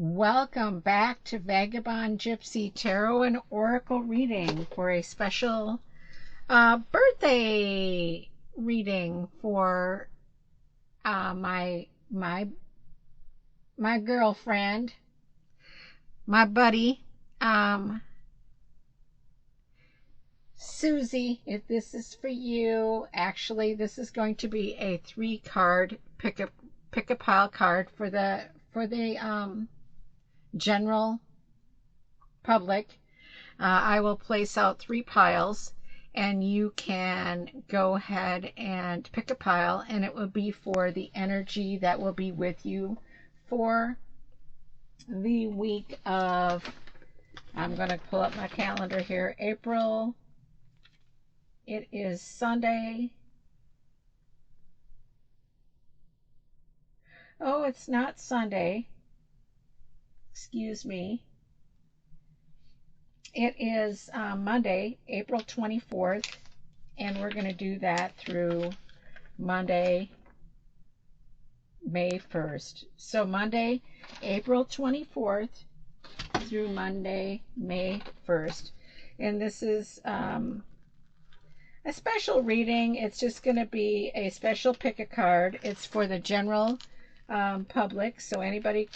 Welcome back to Vagabond Gypsy Tarot and Oracle reading for a special birthday reading for my girlfriend, my buddy, Suzy. If this is for you, actually, this is going to be a 3-card pick a pile card for the general public. I will place out 3 piles and you can go ahead and pick a pile, and it will be for the energy that will be with you for the week of, I'm going to pull up my calendar here, April. It is Sunday. Oh, it's not Sunday. Excuse me. It is Monday, April 24th, and we're going to do that through Monday, May 1st. So Monday, April 24th through Monday, May 1st. And this is a special reading. It's just going to be a special pick a card. It's for the general public, so anybody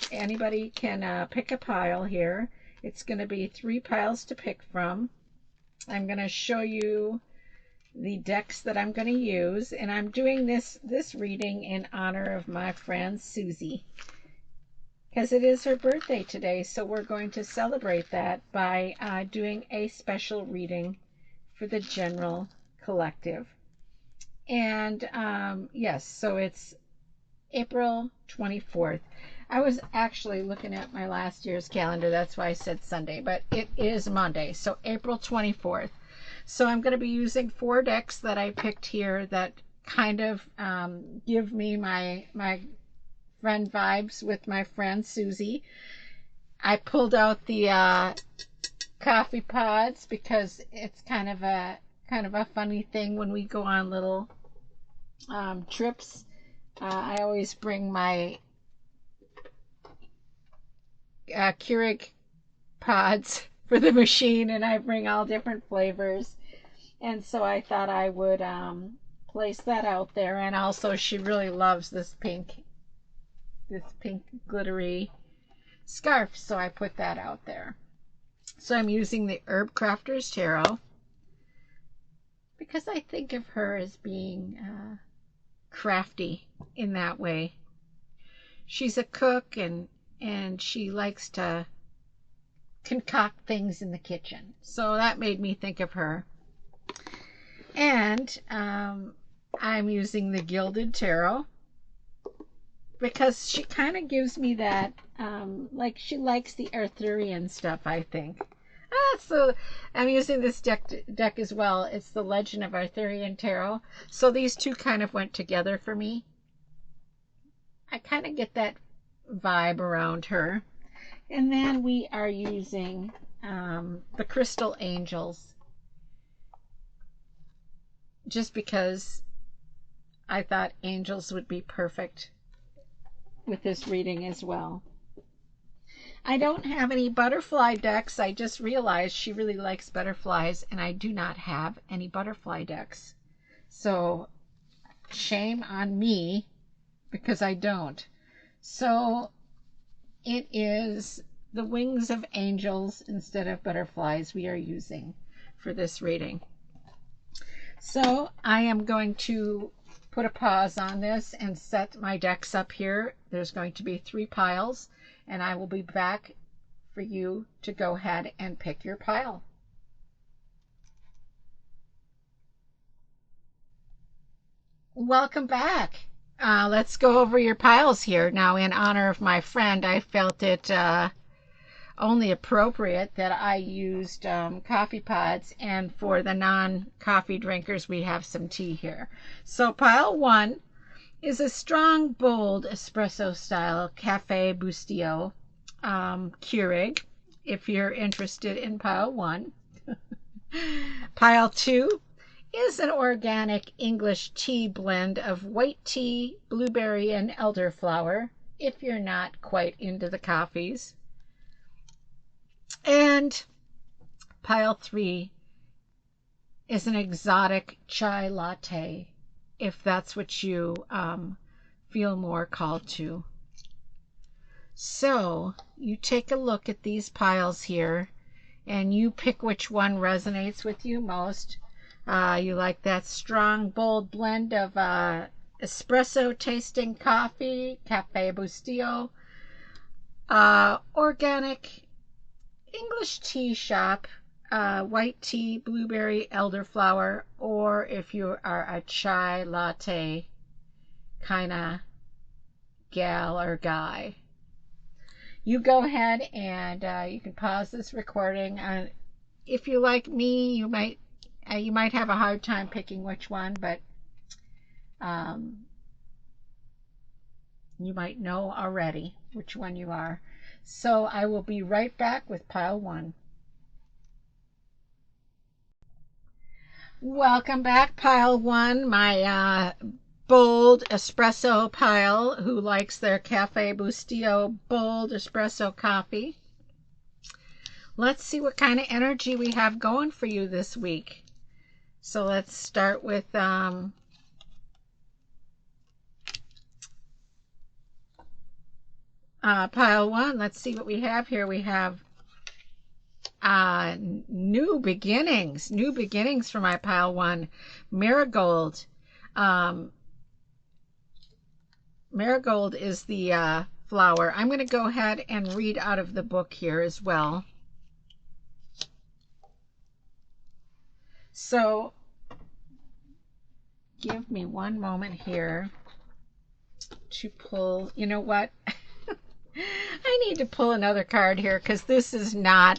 can pick a pile here. It's going to be 3 piles to pick from. I'm going to show you the decks that I'm going to use, and I'm doing this reading in honor of my friend Suzy, because it is her birthday today, so we're going to celebrate that by doing a special reading for the general collective. And yes, so it's April 24th. I was actually looking at my last year's calendar. That's why I said Sunday, but it is Monday. So April 24th. So I'm going to be using 4 decks that I picked here that kind of give me my friend vibes with my friend Suzy. I pulled out the coffee pods because it's kind of a funny thing when we go on little trips. I always bring my Keurig pods for the machine, and I bring all different flavors. And so I thought I would place that out there. And also, she really loves this pink glittery scarf, so I put that out there. So I'm using the Herb Crafter's Tarot because I think of her as being crafty in that way. She's a cook, and she likes to concoct things in the kitchen. So that made me think of her. And I'm using the Gilded Tarot because she kind of gives me that, like she likes the Arthurian stuff, I think. So I'm using this deck as well. It's the Legend of Arthurian Tarot. So these two kind of went together for me. I kind of get that vibe around her. And then we are using the Crystal Angels, just because I thought angels would be perfect with this reading as well. I don't have any butterfly decks. I just realized she really likes butterflies, and I do not have any butterfly decks. So shame on me because I don't. So it is the Wings of Angels instead of butterflies we are using for this reading. So I am going to put a pause on this and set my decks up here. There's going to be 3 piles, and I will be back for you to go ahead and pick your pile. Welcome back. Let's go over your piles here. Now, in honor of my friend, I felt it only appropriate that I used coffee pods, and for the non-coffee drinkers, we have some tea here. So pile 1 is a strong, bold espresso style Cafe Bustio Keurig, if you're interested in pile 1. Pile 2 is an organic English tea blend of white tea, blueberry, and elderflower. if you're not quite into the coffees. And pile 3 is an exotic chai latte, if that's what you feel more called to. So you take a look at these piles here and you pick which one resonates with you most. You like that strong, bold blend of espresso tasting coffee, Cafe Bustillo, organic English tea shop, white tea, blueberry, elderflower, or if you are a chai latte kind of gal or guy. You go ahead and you can pause this recording. If you like me, you might have a hard time picking which one, but you might know already which one you are. So I will be right back with pile 1. Welcome back, pile 1, my bold espresso pile who likes their Cafe Bustillo bold espresso coffee. Let's see what kind of energy we have going for you this week. So let's start with pile 1. Let's see what we have here. We have new beginnings for my pile 1. Marigold. Marigold is the flower. I'm going to go ahead and read out of the book here as well. So give me one moment here to pull. You know what? I need to pull another card here because this is not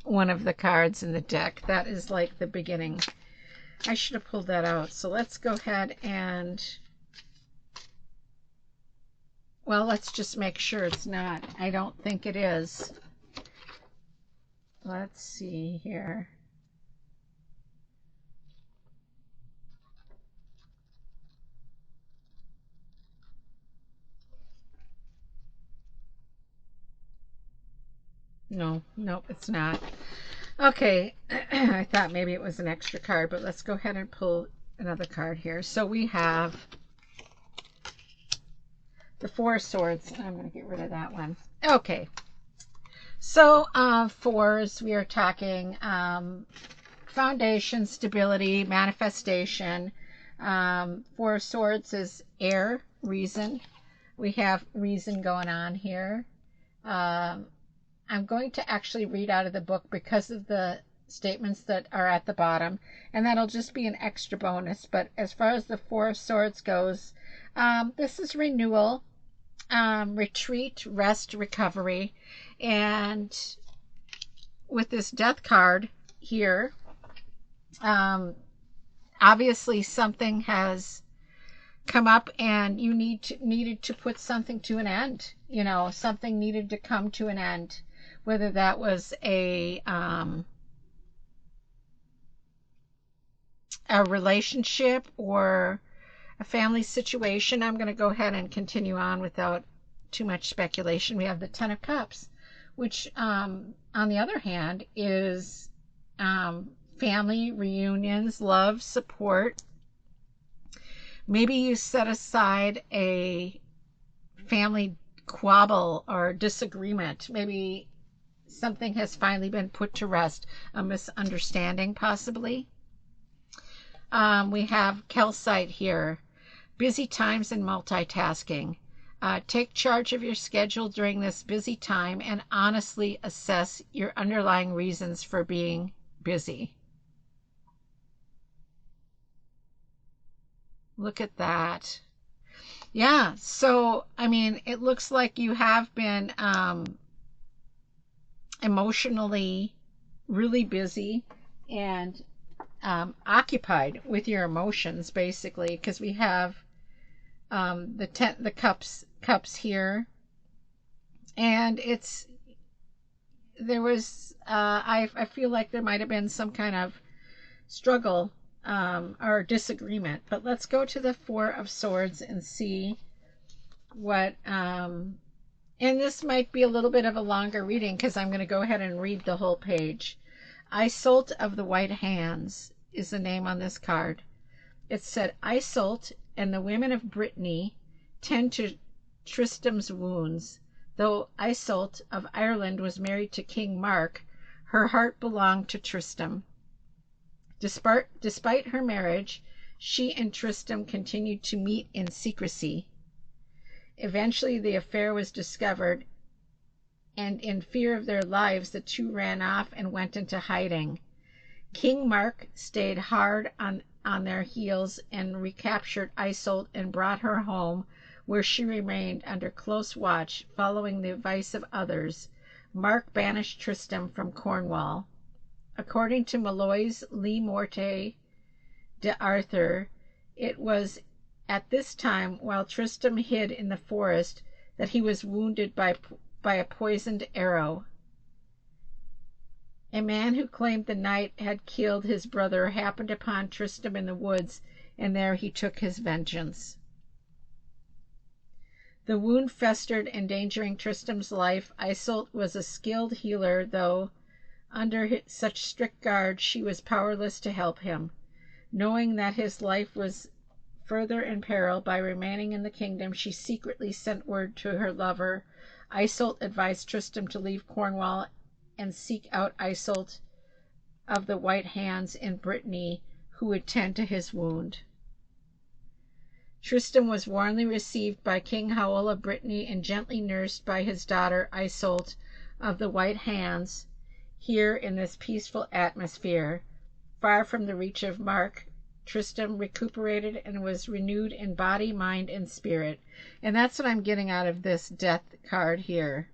one of the cards in the deck. That is like the beginning. I should have pulled that out. So let's go ahead and, well, let's just make sure it's not. I don't think it is. Let's see here. No, nope, it's not. Okay, I thought maybe it was an extra card, but let's go ahead and pull another card here. So we have the 4 of Swords. I'm going to get rid of that one. Okay, so 4s, we are talking foundation, stability, manifestation. 4 of Swords is air, reason. We have reason going on here. I'm going to actually read out of the book because of the statements that are at the bottom, and that'll just be an extra bonus. But as far as the 4 of Swords goes, this is renewal, retreat, rest, recovery. And with this Death card here, obviously something has come up and you needed to put something to an end. You know, something needed to come to an end. Whether that was a relationship or a family situation. I'm going to go ahead and continue on without too much speculation. We have the 10 of Cups, which on the other hand is family reunions, love, support. Maybe you set aside a family squabble or disagreement. Maybe something has finally been put to rest, a misunderstanding possibly. We have Calcite here, busy times and multitasking. Take charge of your schedule during this busy time and honestly assess your underlying reasons for being busy. Look at that. Yeah, so I mean, it looks like you have been emotionally really busy and occupied with your emotions, basically, because we have the cups here, and there was I feel like there might have been some kind of struggle or disagreement. But let's go to the 4 of Swords and see what And this might be a little bit of a longer reading because I'm going to go ahead and read the whole page. Iseult of the White Hands is the name on this card. It said, Iseult and the women of Brittany tend to Tristram's wounds. Though Iseult of Ireland was married to King Mark, her heart belonged to Tristram. Despite her marriage, she and Tristram continued to meet in secrecy. Eventually, the affair was discovered, and in fear of their lives, the two ran off and went into hiding. King Mark stayed hard on their heels and recaptured Iseult and brought her home, where she remained under close watch. Following the advice of others, Mark banished Tristram from Cornwall. According to Malloy's Le Morte d'Arthur, it was at this time, while Tristram hid in the forest, that he was wounded by a poisoned arrow. A man who claimed the knight had killed his brother happened upon Tristram in the woods, and there he took his vengeance. The wound festered, endangering Tristram's life. Iseult was a skilled healer, though under such strict guard she was powerless to help him. Knowing that his life was further in peril by remaining in the kingdom, she secretly sent word to her lover. Iseult advised Tristram to leave Cornwall and seek out Iseult of the White Hands in Brittany, who would tend to his wound. Tristram was warmly received by King Howell of Brittany and gently nursed by his daughter Iseult of the White Hands. Here, in this peaceful atmosphere, far from the reach of Mark, Tristram recuperated and was renewed in body, mind, and spirit. And that's what I'm getting out of this death card here.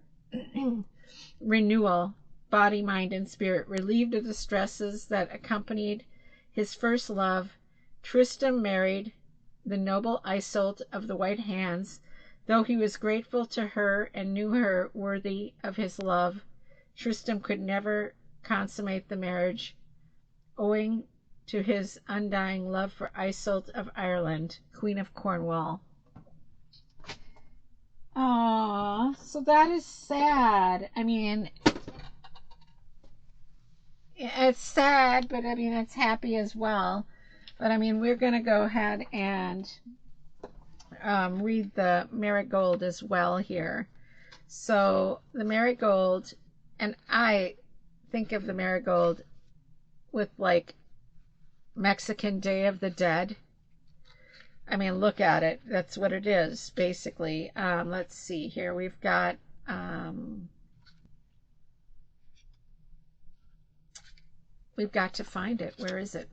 Renewal, body, mind, and spirit. Relieved of the stresses that accompanied his first love, Tristram married the noble Iseult of the White Hands. Though he was grateful to her and knew her worthy of his love, Tristram could never consummate the marriage, owing to his undying love for Iseult of Ireland, Queen of Cornwall. Aww, so that is sad. I mean, it's sad, but I mean, it's happy as well. But I mean, we're going to go ahead and read the marigold as well here. So the marigold, and I think of the marigold with like Mexican Day of the Dead. I mean, look at it. That's what it is, basically. Let's see here. We've got to find it. Where is it?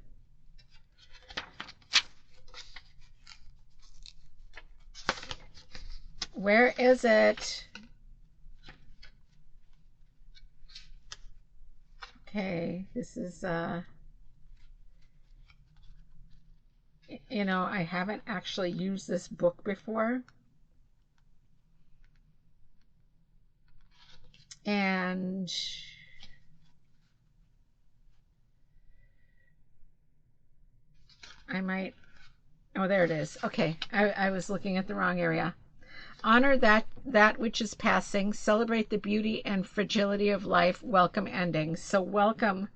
Where is it? Okay, this is you know, I haven't actually used this book before, and I might, oh, there it is. Okay, I was looking at the wrong area. Honor that which is passing, celebrate the beauty and fragility of life, welcome endings. So welcome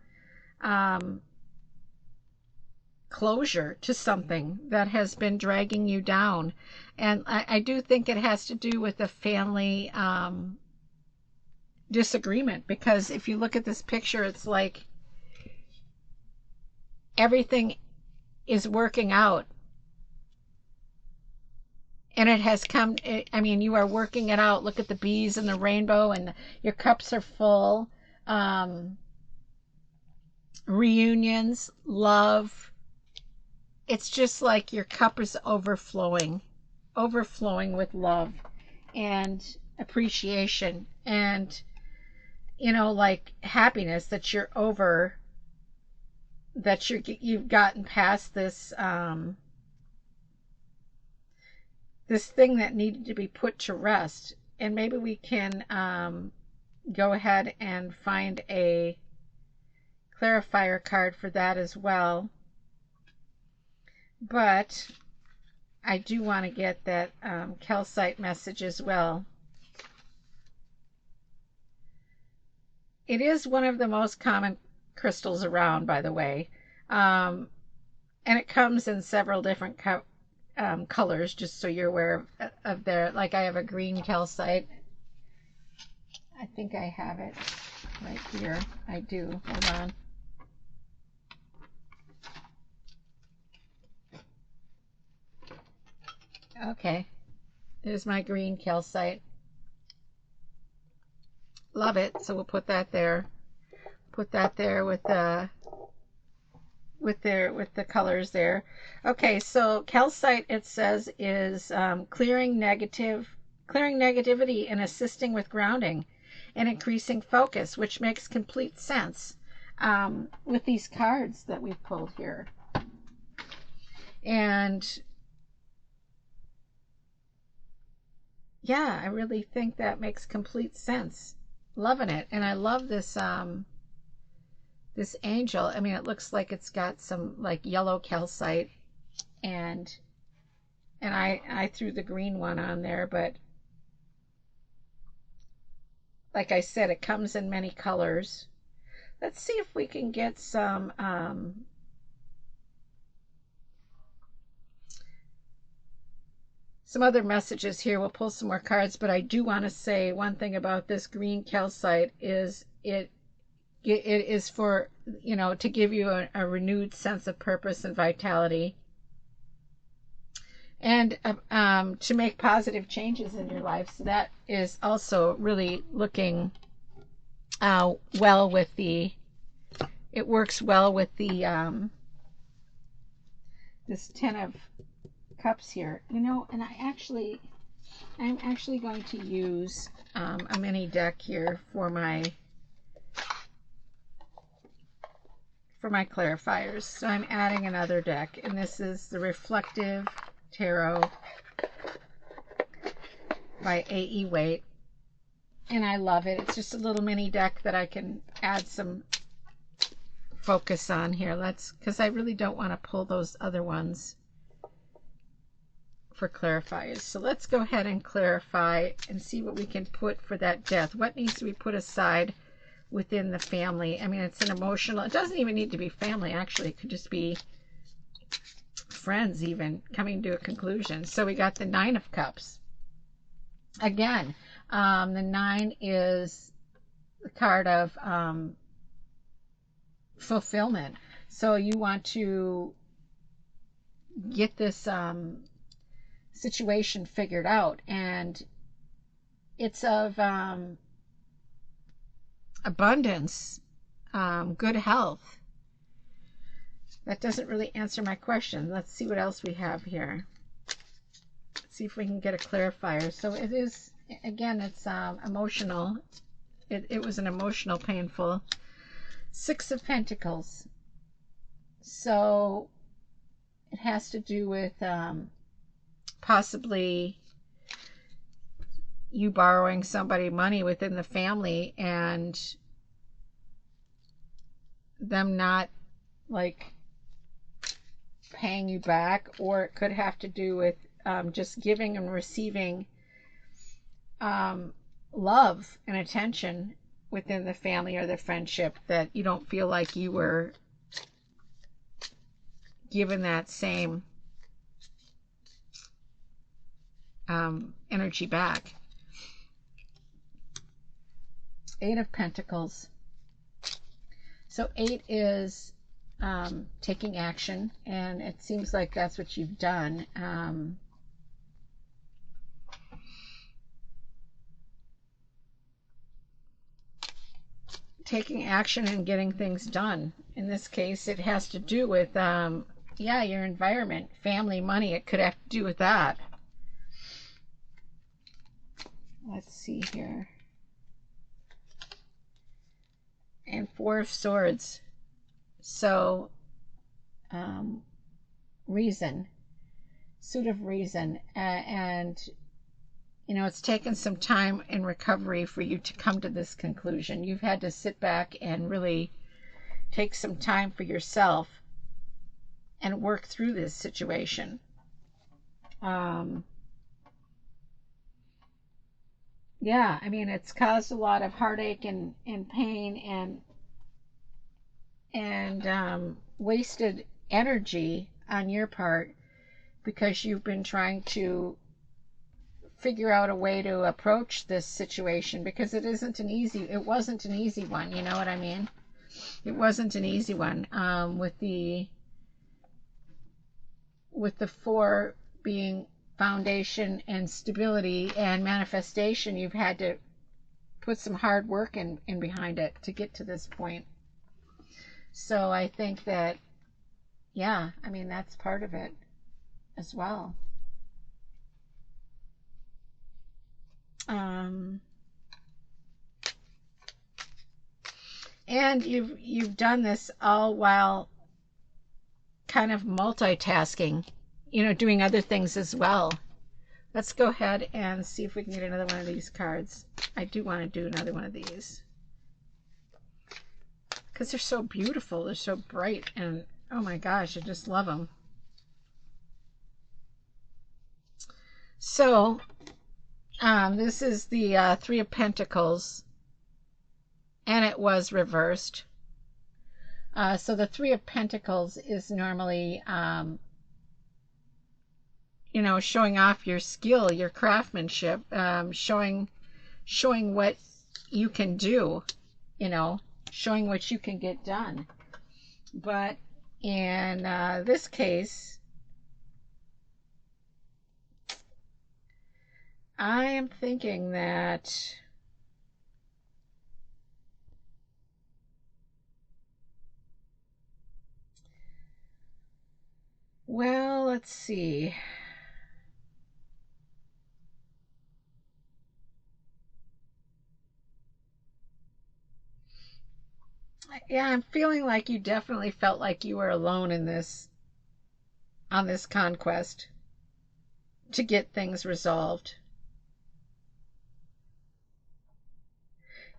closure to something that has been dragging you down. And I do think it has to do with the family disagreement, because if you look at this picture, it's like everything is working out. And it has come, I mean, you are working it out. Look at the bees and the rainbow, and your cups are full. Reunions, love. It's just like your cup is overflowing with love and appreciation and, you know, like happiness that you're over, that you've gotten past this, this thing that needed to be put to rest. And maybe we can go ahead and find a clarifier card for that as well. But I do want to get that calcite message as well. it is one of the most common crystals around, by the way. Um, and it comes in several different colors, just so you're aware of their, like I have a green calcite. I think I have it right here. I do. Hold on. Okay. There's my green calcite. Love it. So we'll put that there. Put that there with the colors there. Okay, so calcite, it says, is clearing negativity and assisting with grounding and increasing focus, which makes complete sense with these cards that we've pulled here. And yeah, I really think that makes complete sense. Loving it. And I love this this angel. I mean, it looks like it's got some like yellow calcite, and I threw the green one on there, but like I said, it comes in many colors. Let's see if we can get some other messages here. We'll pull some more cards, but I do want to say one thing about this green calcite is it is for, you know, to give you a renewed sense of purpose and vitality, and to make positive changes in your life. So that is also really looking well with the, it works well with the this 10 of Cups here, you know. And I'm actually going to use a mini deck here for my clarifiers. So I'm adding another deck, and this is the Reflective Tarot by A.E. Waite, and I love it. It's just a little mini deck that I can add some focus on here. Because I really don't want to pull those other ones for clarifiers. So let's go ahead and clarify and see what we can put for that death. What needs to be put aside within the family? I mean, it's an emotional, it doesn't even need to be family, actually. It could just be friends, even coming to a conclusion. So we got the 9 of Cups. Again, the 9 is the card of fulfillment. So you want to get this situation figured out, and it's of abundance, good health. That doesn't really answer my question. Let's see what else we have here. Let's see if we can get a clarifier. So it is, again, it's emotional. It was an emotional, painful 6 of Pentacles. So it has to do with possibly you borrowing somebody money within the family and them not like paying you back, or it could have to do with just giving and receiving love and attention within the family or the friendship that you don't feel like you were given that same energy back. 8 of Pentacles. So 8 is taking action, and it seems like that's what you've done. Taking action and getting things done. In this case, it has to do with yeah, your environment, family, money. It could have to do with that. Let's see here. And 4 of Swords. So reason, suit of reason, and you know, it's taken some time in recovery for you to come to this conclusion. You've had to sit back and really take some time for yourself and work through this situation. yeah, I mean, it's caused a lot of heartache and pain and wasted energy on your part because you've been trying to figure out a way to approach this situation, because it wasn't an easy one, you know what I mean? It wasn't an easy one. With the four being foundation and stability and manifestation, you've had to put some hard work in behind it to get to this point. So I think that, yeah, I mean, that's part of it as well. Um, and you've done this all while kind of multitasking, doing other things as well. Let's go ahead and see if we can get another one of these cards. I do want to do another one of these because they're so beautiful. They're so bright, and oh my gosh, I just love them. So this is the Three of Pentacles, and it was reversed. So the Three of Pentacles is normally, showing off your skill, your craftsmanship, showing what you can do, showing what you can get done. But in this case, I am thinking that well, let's see. Yeah, I'm feeling like you definitely felt like you were alone in this, on this conquest to get things resolved.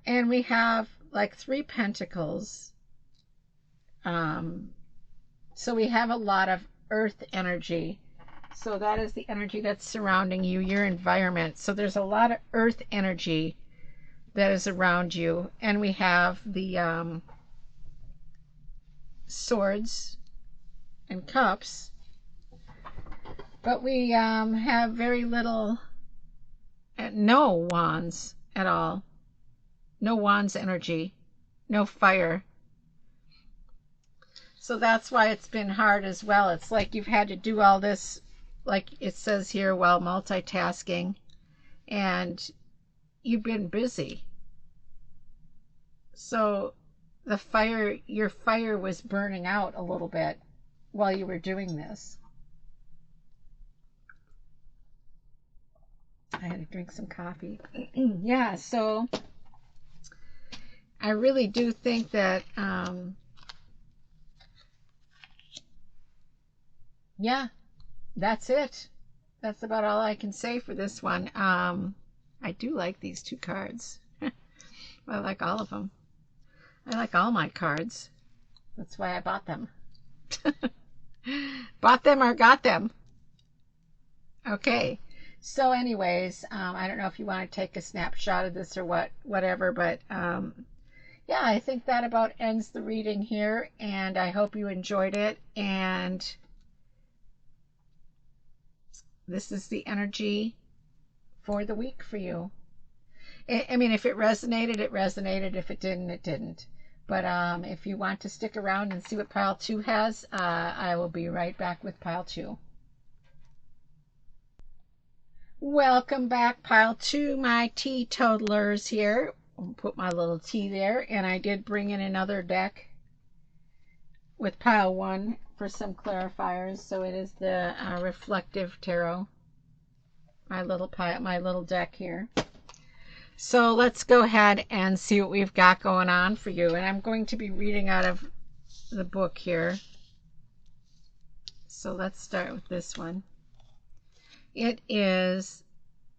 And we have like Three Pentacles. So we have a lot of earth energy. So that is the energy that's surrounding you, your environment. So there's a lot of earth energy that is around you. And we have the swords and cups. But we have very little, no wands at all. No wands energy. No fire. So that's why it's been hard as well. It's like you've had to do all this, like it says here, while multitasking, and you've been busy. So your fire was burning out a little bit while you were doing this. I had to drink some coffee. Yeah, so I really do think that, yeah, that's it. That's about all I can say for this one. I do like these two cards. I like all of them. I like all my cards. That's why I bought them. Bought them or got them. Okay. So anyways, I don't know if you want to take a snapshot of this or whatever, but yeah, I think that about ends the reading here, and I hope you enjoyed it. And this is the energy for the week for you. I mean, if it resonated, it resonated. If it didn't, it didn't. But if you want to stick around and see what pile 2 has, I will be right back with pile 2. Welcome back, pile 2, my teetotalers here. I'll put my little tea there, and I did bring in another deck with pile 1 for some clarifiers. So it is the reflective tarot, my little deck here. So let's go ahead and see what we've got going on for you. And I'm going to be reading out of the book here. So let's start with this one. It is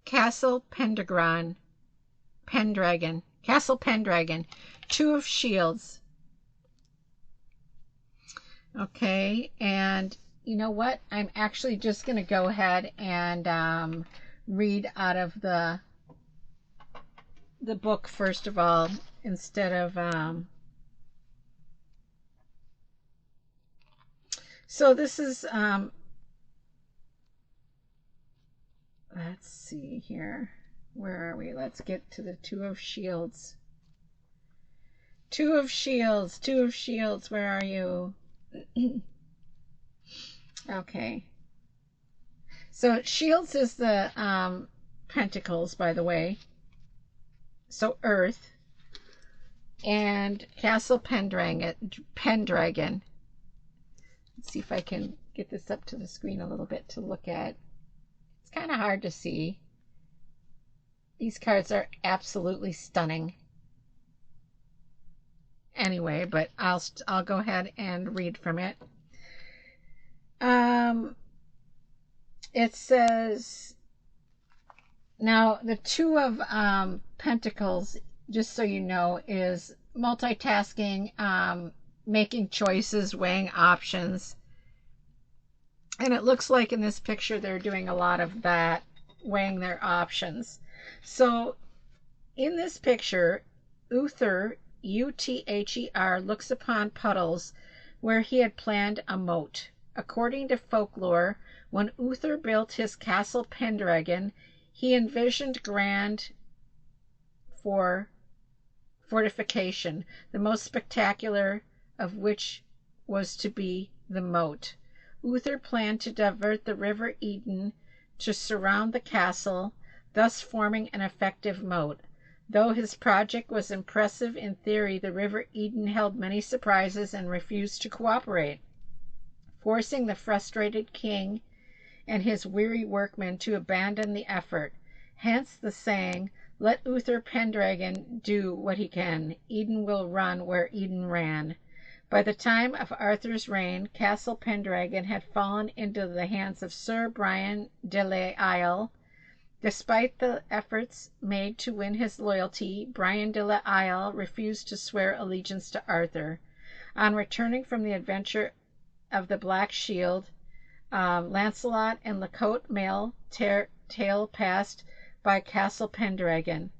Castle Pendragon. Castle Pendragon. 2 of Shields. Okay, and you know what? I'm actually just going to go ahead and read out of the the book first of all, instead of so this is let's see here. Where are we? Let's get to the Two of Shields. Two of Shields, Two of Shields, where are you? Okay. So Shields is the Pentacles, by the way. So Earth. And Castle Pendragon. Let's see if I can get this up to the screen a little bit to look at. It's kind of hard to see. These cards are absolutely stunning. Anyway, but I'll go ahead and read from it. It says, now the Two of Pentacles, just so you know, is multitasking, making choices, weighing options. And it looks like in this picture they're doing a lot of that, weighing their options. So in this picture, Uther, Uther, looks upon puddles where he had planned a moat. According to folklore, when Uther built his castle Pendragon, he envisioned grand fortification, the most spectacular of which was to be the moat. Uther planned to divert the river Eden to surround the castle, thus forming an effective moat. Though his project was impressive in theory, the river Eden held many surprises and refused to cooperate, forcing the frustrated king and his weary workmen to abandon the effort. Hence the saying, "Let Uther Pendragon do what he can. Eden will run where Eden ran." By the time of Arthur's reign, Castle Pendragon had fallen into the hands of Sir Brian de l'Isle. Despite the efforts made to win his loyalty, Brian de l'Isle refused to swear allegiance to Arthur. On returning from the adventure of the Black Shield, Lancelot and La Cote Male Tail passed by Castle Pendragon,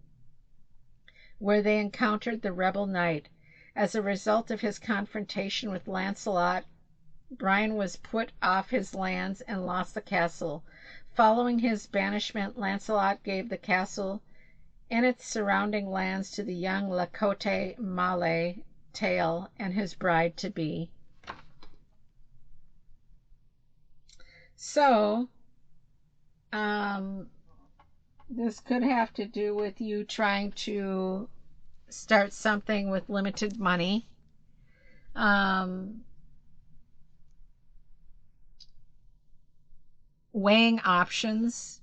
where they encountered the rebel knight. As a result of his confrontation with Lancelot, Brian was put off his lands and lost the castle. Following his banishment, Lancelot gave the castle and its surrounding lands to the young La Cote Male Tail and his bride-to-be. So, this could have to do with you trying to start something with limited money. Weighing options.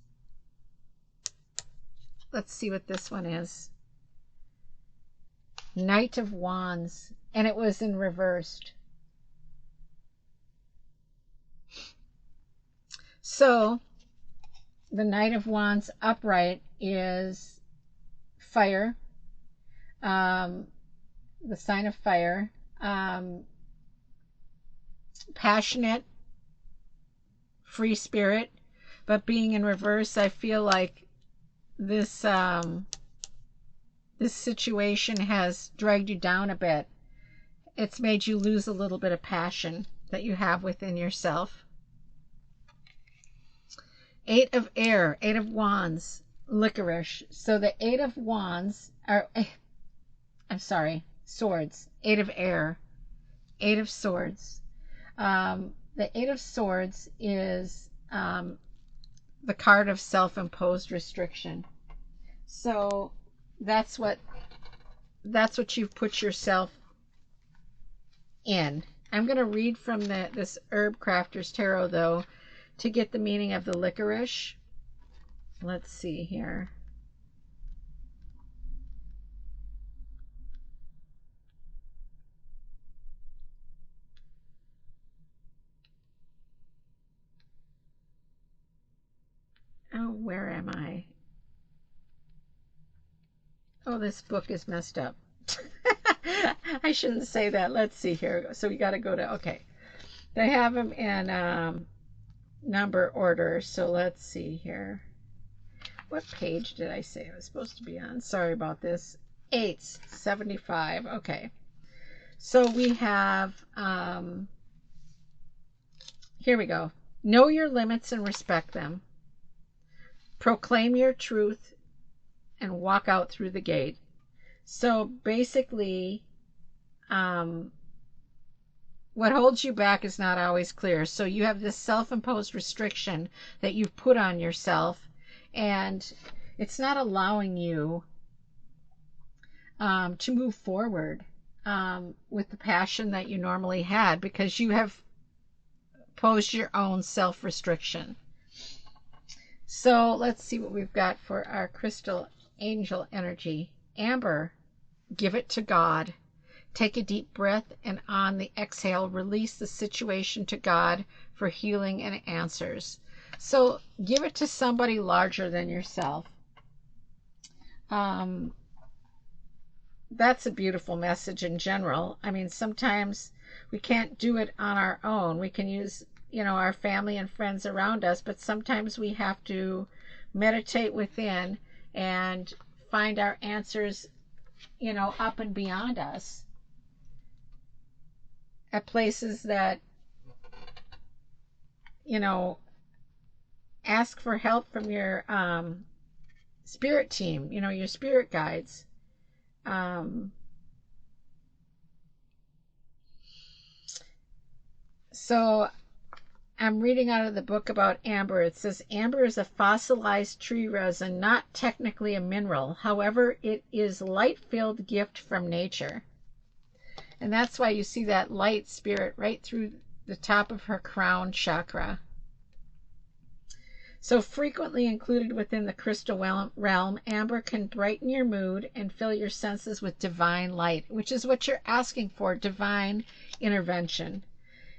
Let's see what this one is. Knight of Wands, and it was in reversed. So the Knight of Wands upright is fire, the sign of fire, passionate, free spirit. But being in reverse, I feel like this this situation has dragged you down a bit. It's made you lose a little bit of passion that you have within yourself. Eight of Air, Eight of Wands, licorice. So the Eight of Wands are, I'm sorry, Swords. Eight of Air, Eight of Swords. The Eight of Swords is the card of self-imposed restriction. So that's what you've put yourself in. I'm going to read from this Herb Crafter's Tarot, though, to get the meaning of the licorice. Let's see here. Oh, where am I? Oh, this book is messed up. I shouldn't say that. Let's see here. So we got to go to, okay. They have them in number order. So let's see here. What page did I say I was supposed to be on? Sorry about this. 875. Okay. So we have, here we go. Know your limits and respect them. Proclaim your truth and walk out through the gate. So basically, what holds you back is not always clear. So you have this self-imposed restriction that you've put on yourself, and it's not allowing you to move forward with the passion that you normally had, because you have posed your own self-restriction. So let's see what we've got for our crystal angel energy. Amber, give it to God. Take a deep breath, and on the exhale, release the situation to God for healing and answers. So give it to somebody larger than yourself. That's a beautiful message in general. I mean, sometimes we can't do it on our own. We can use, our family and friends around us, but sometimes we have to meditate within and find our answers, up and beyond us, at places that, ask for help from your spirit team, your spirit guides. So I'm reading out of the book about amber. It says amber is a fossilized tree resin, not technically a mineral. However, it is light-filled gift from nature. And that's why you see that light spirit right through the top of her crown chakra. So frequently included within the crystal realm, amber can brighten your mood and fill your senses with divine light, which is what you're asking for, divine intervention.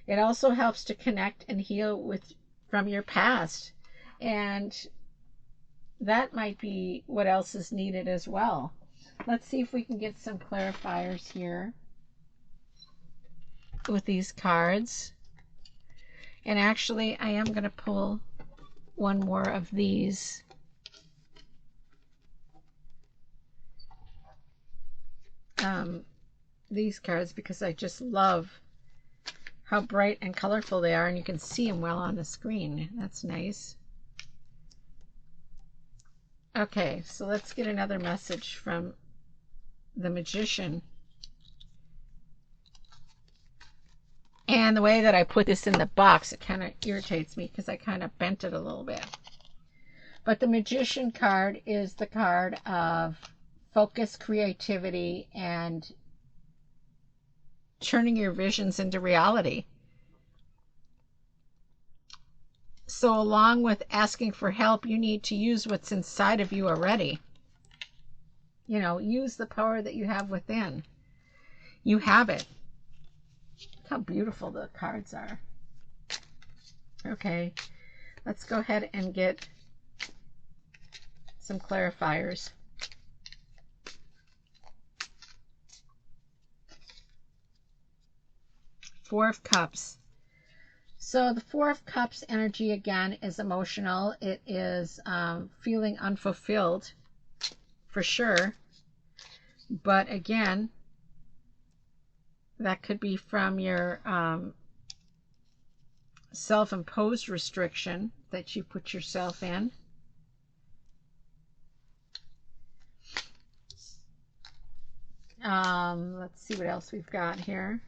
It also helps to connect and heal from your past. And that might be what else is needed as well. Let's see if we can get some clarifiers here with these cards. And actually, I am going to pull one more of these. These cards, because I just love how bright and colorful they are, and you can see them well on the screen. That's nice. Okay, so let's get another message from the Magician. And the way that I put this in the box, it kind of irritates me because I kind of bent it a little bit. But the Magician card is the card of focus, creativity, and turning your visions into reality. So along with asking for help, you need to use what's inside of you already. Use the power that you have within. You have it. Look how beautiful the cards are. Okay, let's go ahead and get some clarifiers. Four of Cups. So the Four of Cups energy, again, is emotional. It is feeling unfulfilled, for sure. But again, that could be from your self-imposed restriction that you put yourself in. Let's see what else we've got here.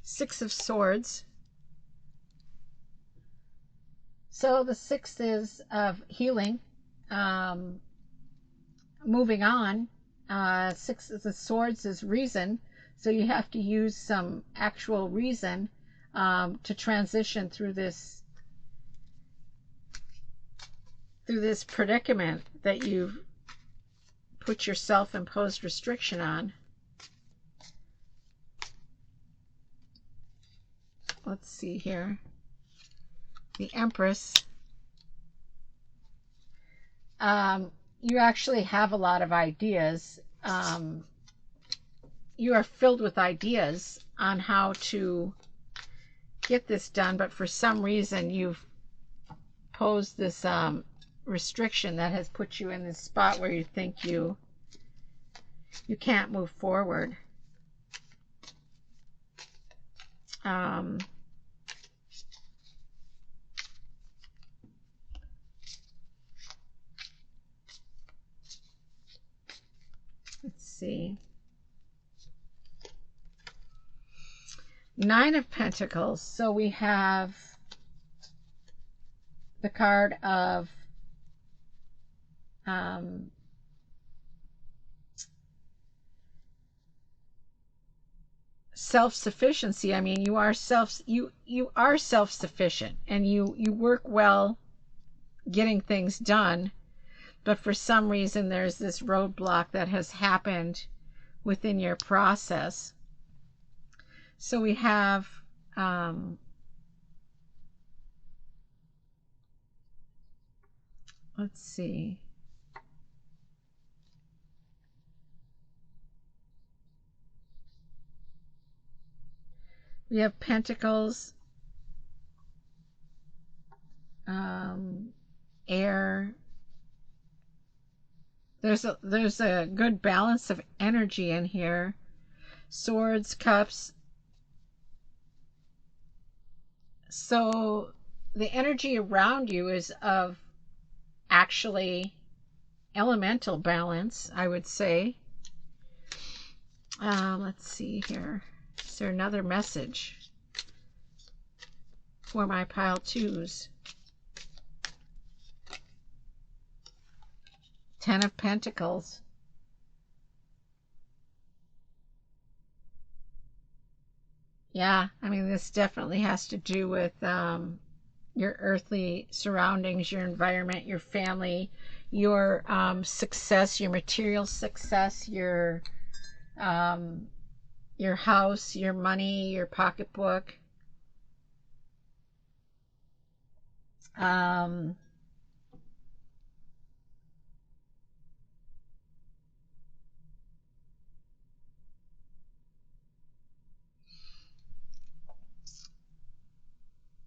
Six of Swords. So the sixth is of healing, moving on. Six of the Swords is reason, so you have to use some actual reason to transition through this predicament that you've put your self-imposed restriction on. Let's see here. The Empress. You actually have a lot of ideas. You are filled with ideas on how to get this done, but for some reason you've self-imposed this restriction that has put you in this spot where you think you can't move forward. Let's see. Nine of Pentacles. So we have the card of self-sufficiency. I mean, you are self-sufficient, and you work well getting things done, but for some reason there's this roadblock that has happened within your process. So we have let's see. We have Pentacles, air. There's a good balance of energy in here. Swords, cups. So the energy around you is of actually elemental balance, I would say. Let's see here. Is there another message for my pile twos? Ten of Pentacles. Yeah, I mean, this definitely has to do with your earthly surroundings, your environment, your family, your success, your material success, your house, your money, your pocketbook.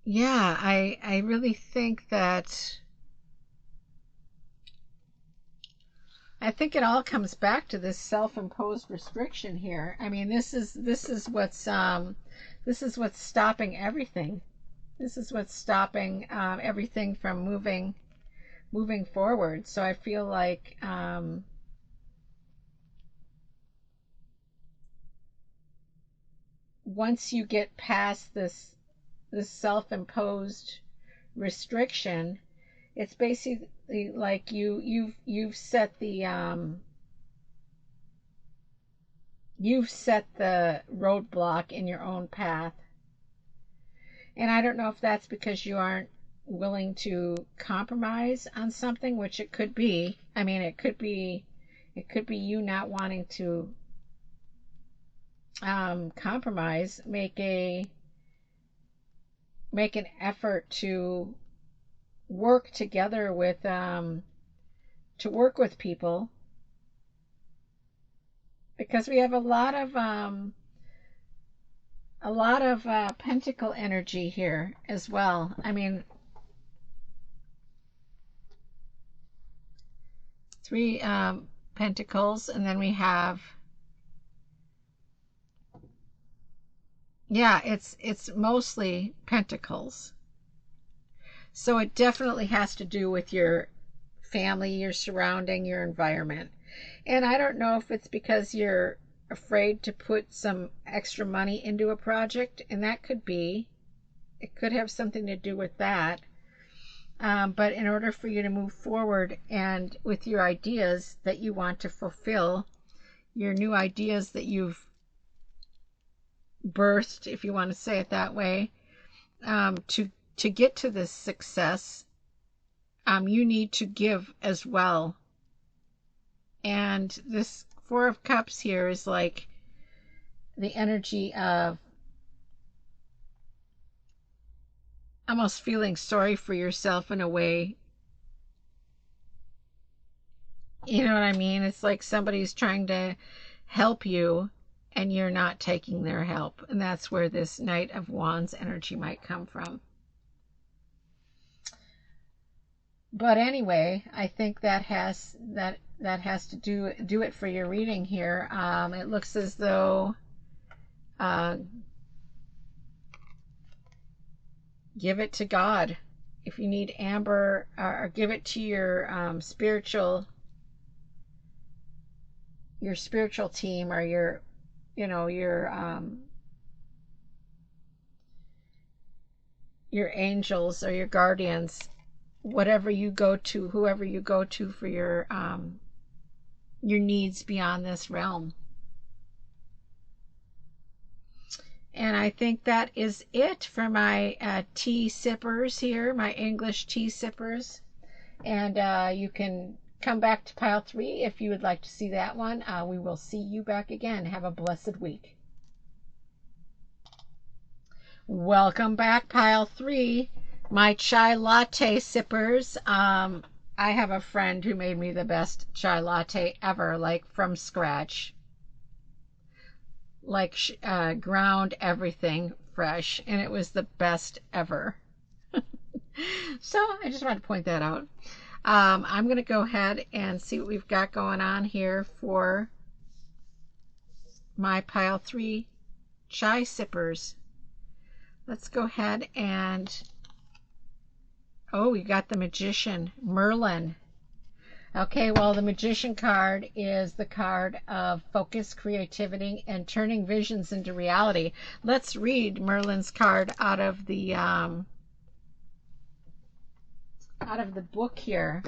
Yeah, I really think that it all comes back to this self-imposed restriction here. I mean, this is what's stopping everything. This is what's stopping everything from moving forward. So I feel like once you get past this self-imposed restriction, it's basically like you've set the roadblock in your own path. And I don't know if that's because you aren't willing to compromise on something, which it could be. I mean, it could be you not wanting to compromise, make an effort to work together with people, because we have a lot of pentacle energy here as well. I mean, three pentacles, and then we have, yeah, it's mostly pentacles. So it definitely has to do with your family, your surrounding, your environment. And I don't know if it's because you're afraid to put some extra money into a project, and that could be, it could have something to do with that. But in order for you to move forward and with your ideas that you want to fulfill, your new ideas that you've birthed, if you want to say it that way, to get to this success, you need to give as well. And this Four of Cups here is like the energy of almost feeling sorry for yourself in a way. You know what I mean? It's like somebody's trying to help you and you're not taking their help. And that's where this Knight of Wands energy might come from. But anyway, I think that has to do it for your reading here. It looks as though uh, give it to God. If you need amber, or give it to your spiritual team, or your, your angels or your guardians, whatever you go to, whoever you go to for your needs beyond this realm. And I think that is it for my tea sippers here, my English tea sippers. And you can come back to pile 3 if you would like to see that one. We will see you back again. Have a blessed week. Welcome back, pile 3, my chai latte sippers. I have a friend who made me the best chai latte ever, like from scratch, like ground everything fresh, and it was the best ever. So I just wanted to point that out. I'm going to go ahead and see what we've got going on here for my pile 3 chai sippers. Let's go ahead and, oh, we got the Magician, Merlin. Okay, well, the Magician card is the card of focus, creativity, and turning visions into reality. Let's read Merlin's card out of the book here.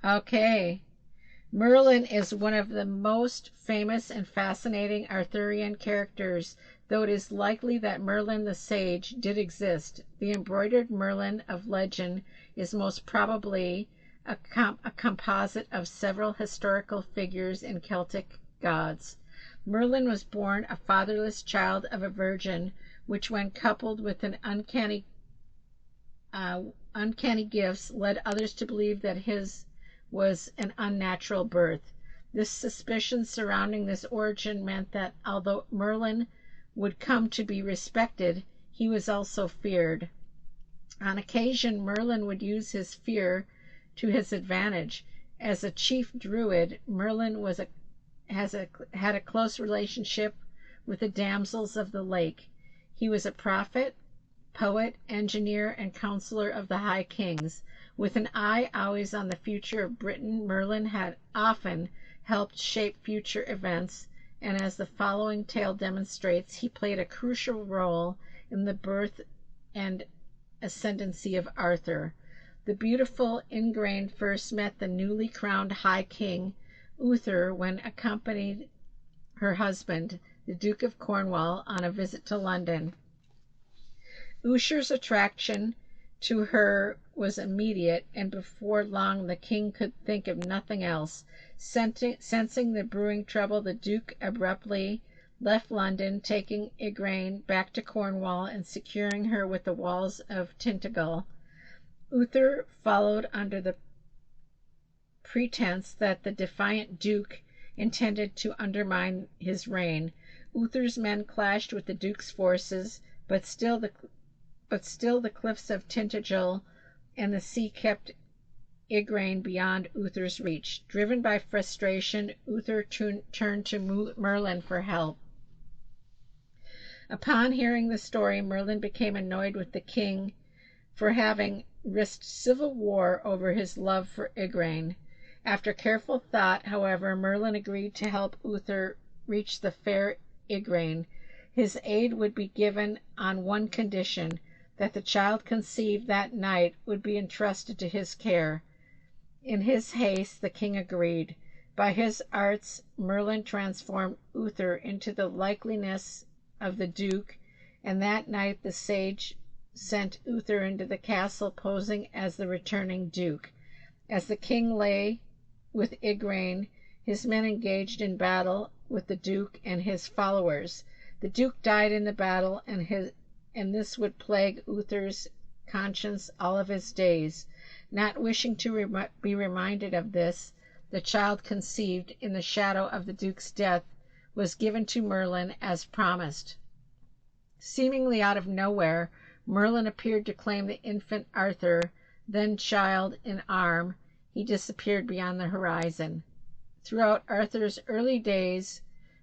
Okay. Merlin is one of the most famous and fascinating Arthurian characters, though it is likely that Merlin the Sage did exist. The embroidered Merlin of legend is most probably a composite of several historical figures and Celtic gods. Merlin was born a fatherless child of a virgin, which, when coupled with an uncanny gifts, led others to believe that his was an unnatural birth. This suspicion surrounding this origin meant that although Merlin would come to be respected, he was also feared. On occasion, Merlin would use his fear to his advantage. As a chief druid, Merlin had a close relationship with the damsels of the lake. He was a prophet, poet, engineer, and counselor of the high kings. With an eye always on the future of Britain, Merlin had often helped shape future events, and as the following tale demonstrates, he played a crucial role in the birth and ascendancy of Arthur. The beautiful Igraine first met the newly crowned High King Uther when accompanied her husband, the Duke of Cornwall, on a visit to London. Uther's attraction to her was immediate, and before long the king could think of nothing else. Sensing the brewing trouble, the Duke abruptly left London, taking Igraine back to Cornwall and securing her with the walls of Tintagel. Uther followed under the pretense that the defiant Duke intended to undermine his reign. Uther's men clashed with the Duke's forces, but still the cliffs of Tintagel and the sea kept Igraine beyond Uther's reach. Driven by frustration, Uther turned to Merlin for help. Upon hearing the story, Merlin became annoyed with the king for having risked civil war over his love for Igraine. After careful thought, however, Merlin agreed to help Uther reach the fair Igraine. His aid would be given on one condition: that the child conceived that night would be entrusted to his care. In his haste, the king agreed. By his arts, Merlin transformed Uther into the likeness of the Duke, and that night the sage sent Uther into the castle posing as the returning Duke. As the king lay with Igraine, his men engaged in battle with the Duke and his followers. The Duke died in the battle, and this would plague Uther's conscience all of his days. Not wishing to be reminded of this, the child conceived in the shadow of the Duke's death was given to Merlin as promised. Seemingly out of nowhere, Merlin appeared to claim the infant Arthur, then child in arm. He disappeared beyond the horizon. Throughout Arthur's early days,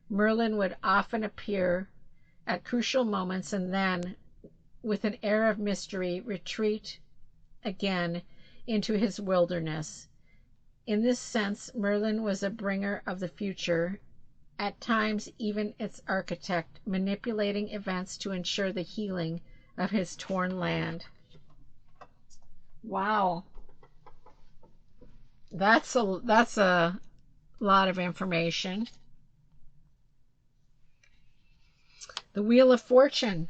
Merlin would often appear at crucial moments and then, with an air of mystery, retreat again into his wilderness. In this sense, Merlin was a bringer of the future, at times even its architect, manipulating events to ensure the healing of his torn land. Wow. That's a lot of information. The Wheel of Fortune.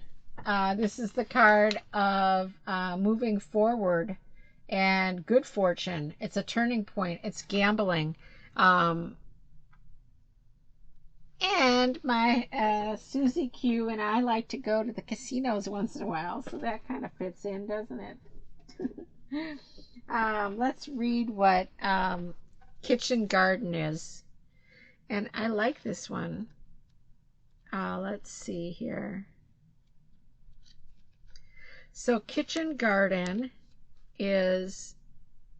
This is the card of moving forward and good fortune. It's a turning point. It's gambling. And my Suzy Q and I like to go to the casinos once in a while, so that kind of fits in, doesn't it? Let's read what Kitchen Garden is. And I like this one. Let's see here. So Kitchen Garden is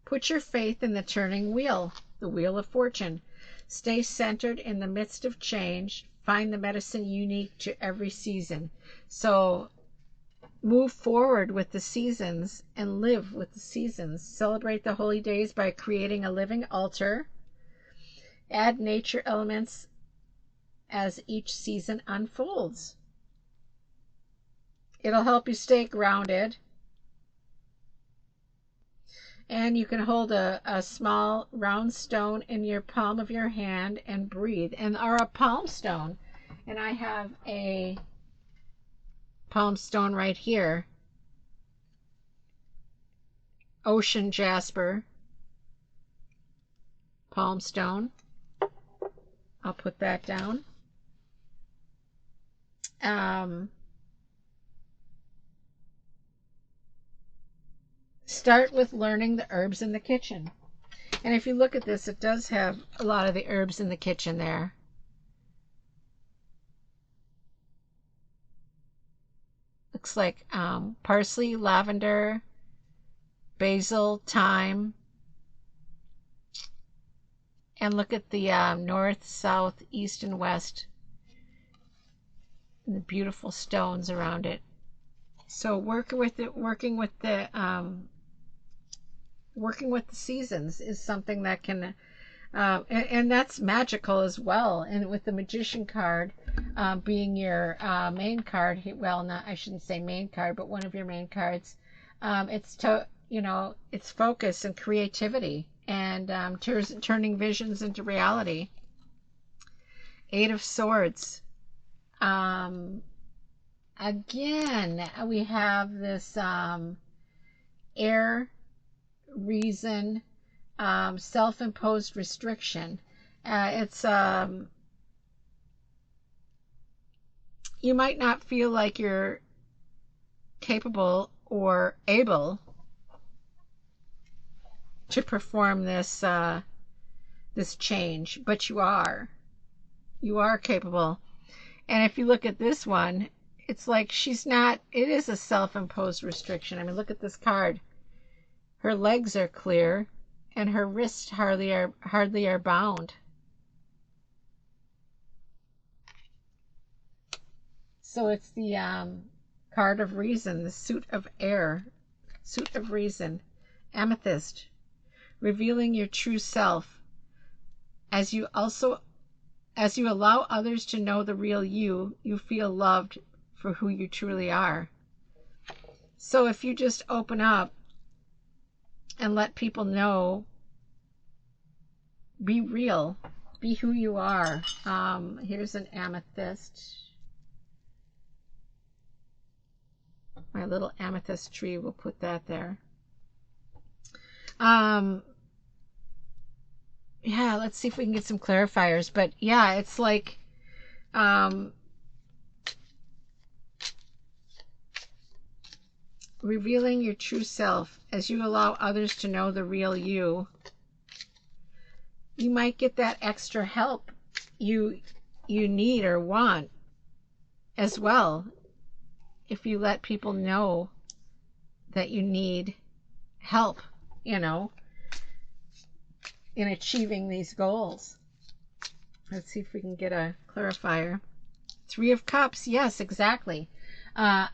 put your faith in the turning wheel, the Wheel of Fortune. Stay centered in the midst of change. Find the medicine unique to every season. So move forward with the seasons and live with the seasons. Celebrate the holy days by creating a living altar. Add nature elements as each season unfolds. It'll help you stay grounded. And you can hold a small round stone in your palm of your hand and breathe. Or a palm stone. And I have a palm stone right here. Ocean jasper. Palm stone. I'll put that down. Start with learning the herbs in the kitchen. And if you look at this, it does have a lot of the herbs in the kitchen there. Looks like parsley, lavender, basil, thyme. And look at the north, south, east, and west. And the beautiful stones around it. So working with the seasons is something that can, and that's magical as well. And with the Magician card being your main card, well, not, I shouldn't say main card, but one of your main cards, it's focus and creativity and turning visions into reality. Eight of Swords. Again, we have this air, reason, self-imposed restriction. It's you might not feel like you're capable or able to perform this this change, but you are capable. And if you look at this one, it's like she's not, it is a self-imposed restriction. I mean, look at this card. Her legs are clear and her wrists hardly are bound. So it's the card of reason, the suit of air, suit of reason, amethyst, revealing your true self. As you allow others to know the real you, you feel loved for who you truly are. So if you just open up and let people know, be real, be who you are. Here's an amethyst. My little amethyst tree, we'll put that there. Yeah, let's see if we can get some clarifiers. But yeah, it's like revealing your true self. As you allow others to know the real you, you might get that extra help you need or want as well, if you let people know that you need help, you know, in achieving these goals. Let's see if we can get a clarifier. Three of Cups. Yes, exactly.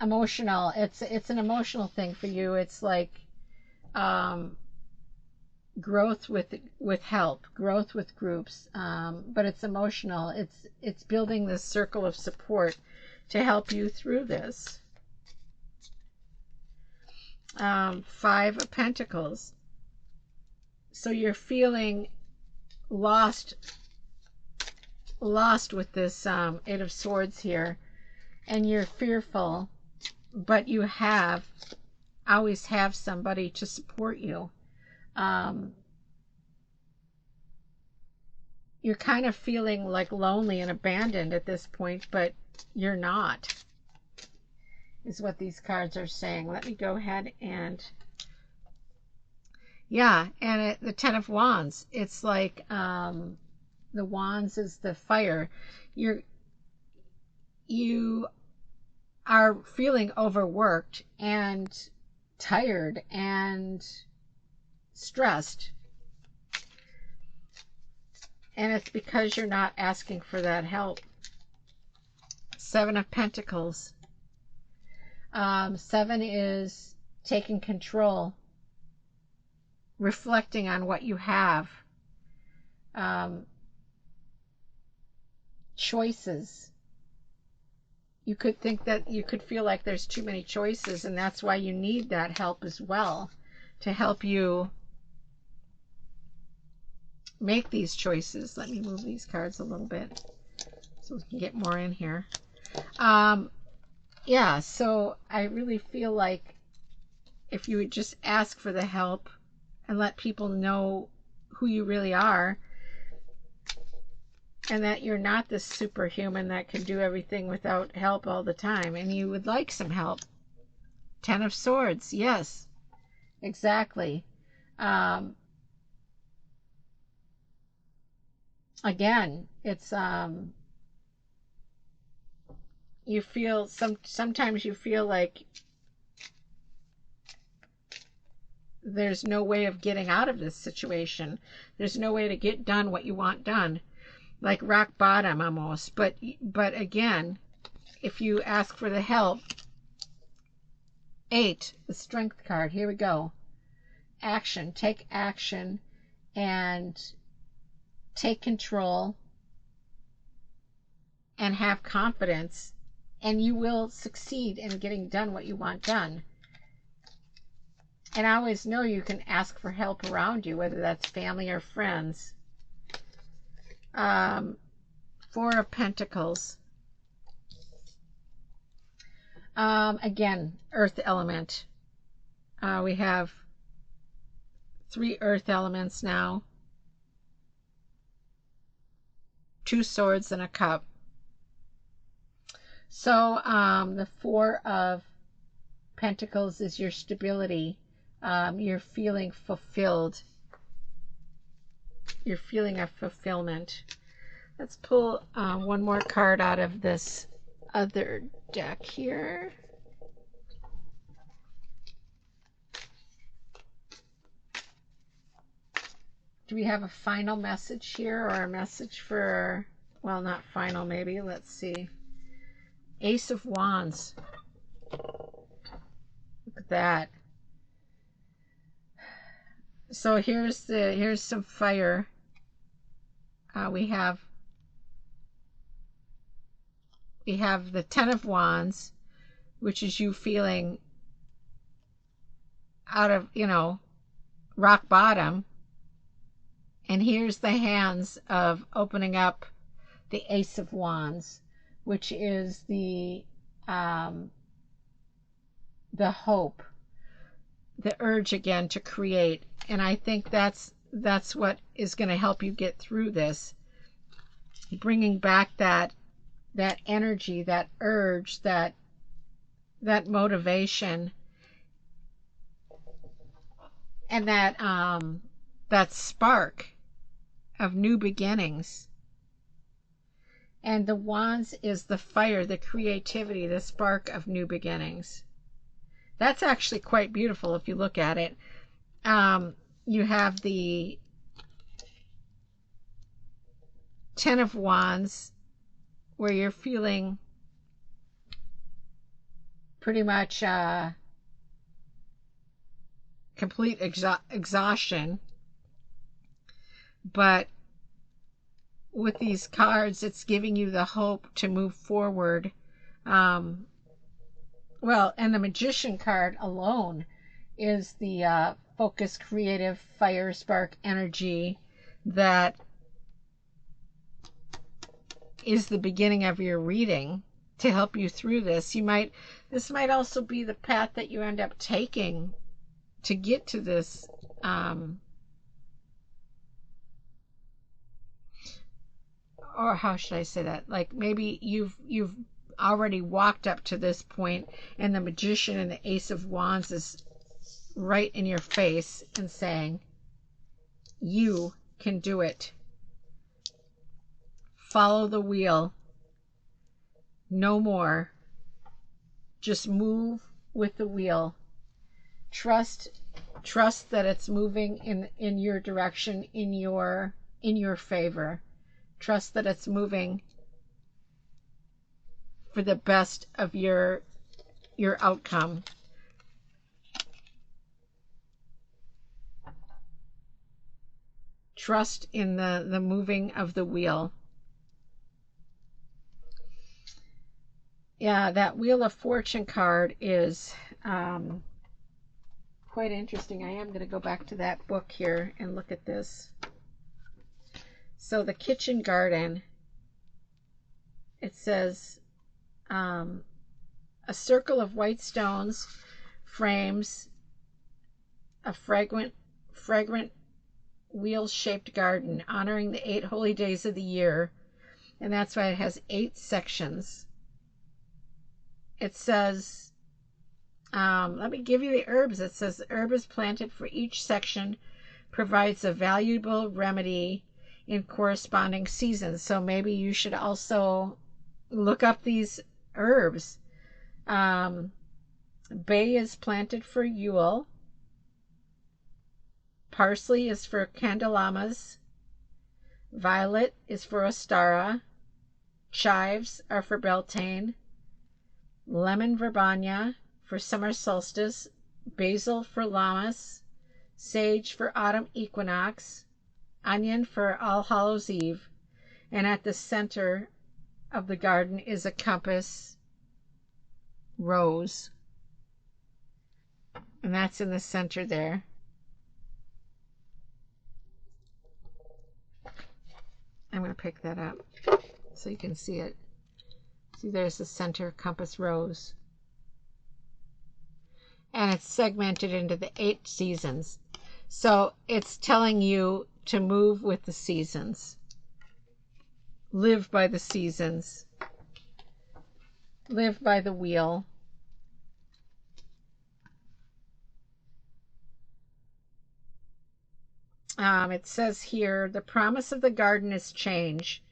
Emotional. It's an emotional thing for you. It's like growth with help, growth with groups, but it's emotional. It's building this circle of support to help you through this. Five of Pentacles. So you're feeling lost with this Eight of Swords here, and you're fearful, but you always have somebody to support you. You're kind of feeling like lonely and abandoned at this point, but you're not, is what these cards are saying. Let me go ahead and, yeah, and the Ten of Wands. It's like the Wands is the fire. You are feeling overworked and tired and stressed, and it's because you're not asking for that help. Seven of Pentacles. Seven is taking control, reflecting on what you have, choices. You could think that you could feel like there's too many choices, and that's why you need that help as well, to help you make these choices. Let me move these cards a little bit so we can get more in here. Yeah, so I really feel like if you would just ask for the help and let people know who you really are, and that you're not this superhuman that can do everything without help all the time, and you would like some help. Ten of Swords. Yes, exactly. Again, it's you feel sometimes you feel like there's no way of getting out of this situation. There's no way to get done what you want done, like rock bottom almost. But again, if you ask for the help. 8, the Strength card. Here we go. Action. Take action and take control and have confidence, and you will succeed in getting done what you want done. And I always know you can ask for help around you, whether that's family or friends. 4 of Pentacles. Again, earth element. We have 3 earth elements now. 2 swords and a cup. So the 4 of Pentacles is your stability. You're feeling fulfilled. You're feeling a fulfillment. Let's pull one more card out of this other deck here. Do we have a final message here, or a message for, well, not final, maybe. Let's see. Ace of Wands. Look at that. So here's some fire. We have the Ten of Wands, which is you feeling out of, rock bottom. And here's the hands of opening up the Ace of Wands, which is the hope, the urge again to create. And I think that's what is going to help you get through this, bringing back that energy, that urge, that motivation, and that spark of new beginnings. And the Wands is the fire, the creativity, the spark of new beginnings. That's actually quite beautiful if you look at it. You have the Ten of Wands, where you're feeling pretty much complete exhaustion. But with these cards, it's giving you the hope to move forward. Well, and the Magician card alone is the focus, creative, fire, spark energy that is the beginning of your reading to help you through this. This might also be the path that you end up taking to get to this or how should I say that? Like maybe you've already walked up to this point, and the Magician and the Ace of Wands is right in your face and saying, you can do it. Follow the wheel. No more. Just move with the wheel. Trust that it's moving in your direction, in your favor. Trust that it's moving for the best of your outcome. Trust in the moving of the wheel. Yeah, that Wheel of Fortune card is quite interesting. I am going to go back to that book here and look at this. So the kitchen garden, it says a circle of white stones frames a fragrant wheel-shaped garden honoring the 8 holy days of the year, and that's why it has 8 sections. It says, let me give you the herbs. It says the herb is planted for each section, provides a valuable remedy in corresponding seasons. So maybe you should also look up these herbs. Bay is planted for Yule. Parsley is for Candelamas. Violet is for Ostara. Chives are for Beltane. Lemon verbena for summer solstice. Basil for Lammas. Sage for autumn equinox. Onion for All Hallows Eve. And at the center of the garden is a compass rose. And that's in the center there. I'm going to pick that up so you can see it. See, there's the center compass rose. And it's segmented into the 8 seasons. So it's telling you to move with the seasons. Live by the seasons. Live by the wheel. It says here, the promise of the garden is change.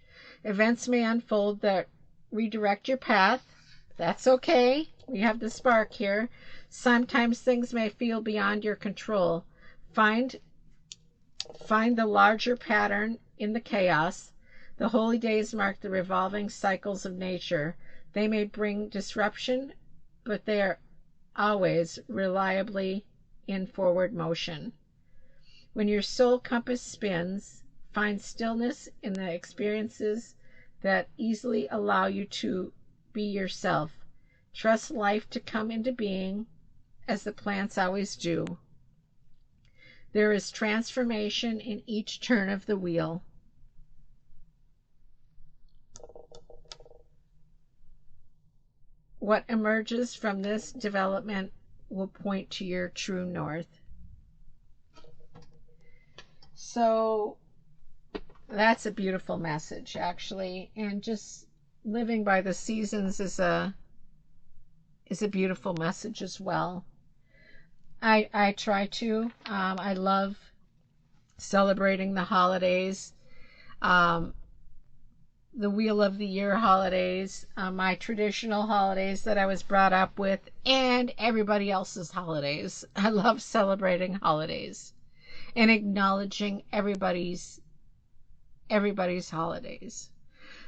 Events may unfold that redirect your path. That's okay. We have the spark here. Sometimes things may feel beyond your control. Find the larger pattern in the chaos. The holy days mark the revolving cycles of nature. They may bring disruption, but they are always reliably in forward motion. When your soul compass spins, find stillness in the experiences that easily allow you to be yourself. Trust life to come into being as the plants always do. There is transformation in each turn of the wheel. What emerges from this development will point to your true north. So that's a beautiful message, actually, and just living by the seasons is a beautiful message as well. I try to. I love celebrating the holidays, the Wheel of the Year holidays, my traditional holidays that I was brought up with, and everybody else's holidays. I love celebrating holidays and acknowledging everybody's holidays.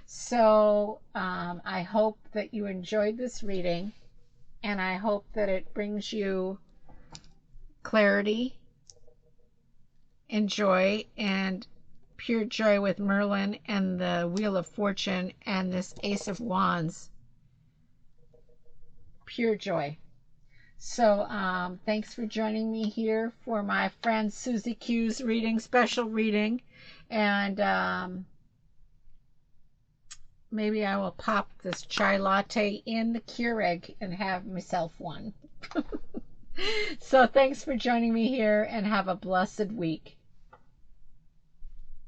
So I hope that you enjoyed this reading, and I hope that it brings you clarity and joy and pure joy with Merlin and the Wheel of Fortune and this Ace of Wands. Pure joy. So thanks for joining me here for my friend Suzy Q's reading, special reading. And maybe I will pop this chai latte in the Keurig and have myself one. So thanks for joining me here, and have a blessed week.